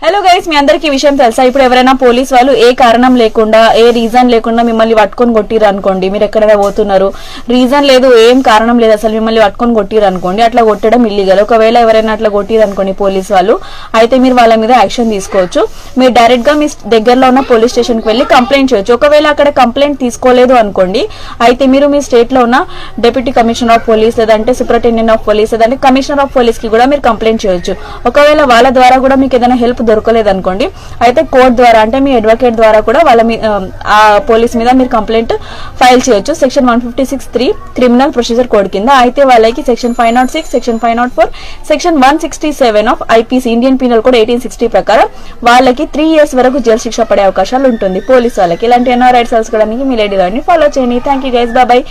Hello guys, మీ అందరికి విషయం తెలుసా? ఇప్పుడు ఎవరైనా పోలీస్ వాళ్ళు ఏ కారణం లేకుండా, ఏ రీజన్ లేకుండా మిమ్మల్ని పట్టుకొని కొట్టిరు అనుకోండి, మీరు ఎక్కడైనా పోతున్నారు, రీజన్ లేదు, ఏం కారణం లేదు, అసలు మిమ్మల్ని పట్టుకొని కొట్టిరు అనుకోండి, అట్లా కొట్టడం ఇల్లీగల్. ఒకవేళ ఎవరైనా అట్లా కొట్టిరు అనుకోండి పోలీస్ వాళ్ళు, అయితే మీరు వాళ్ళ మీద యాక్షన్ తీసుకోవచ్చు. మీరు డైరెక్ట్ గా మీ దగ్గరలో ఉన్న పోలీస్ స్టేషన్ కి వెళ్లి కంప్లైంట్ చేయొచ్చు. ఒకవేళ అక్కడ కంప్లైంట్ తీసుకోలేదు అనుకోండి, అయితే మీరు మీ స్టేట్ లో ఉన్న డిప్యూటీ కమిషనర్ ఆఫ్ పోలీస్, లేదంటే సూపరింటెండెంట్ ఆఫ్ పోలీస్, లేదంటే కమిషనర్ ఆఫ్ పోలీస్ కి కూడా మీరు కంప్లైంట్ చేయొచ్చు. ఒకవేళ వాళ్ళ ద్వారా కూడా మీకు ఏదైనా హెల్ప్ దొరకలేదు అనుకోండి, అయితే కోర్టు ద్వారా, అంటే మీ అడ్వకేట్ ద్వారా కూడా వాళ్ళ ఆ పోలీస్ మీద మీరు కంప్లైంట్ ఫైల్ చేయొచ్చు. సెక్షన్ 156(3) క్రిమినల్ ప్రొసీజర్ కోడ్ కింద. అయితే వాళ్ళకి section 506, section 504, section 167 of IPC Indian penal code 1860 ప్రకారం వాళ్ళకి 3 years వరకు జైలు శిక్ష పడే అవకాశాలు ఉంటుంది పోలీస్ వాళ్ళకి. ఇలాంటి ఎన్నో రైట్స్ తెలుసుకోవడానికి మీ లేడీ గారిని ఫాలో చేయండి. Thank you guys, bye.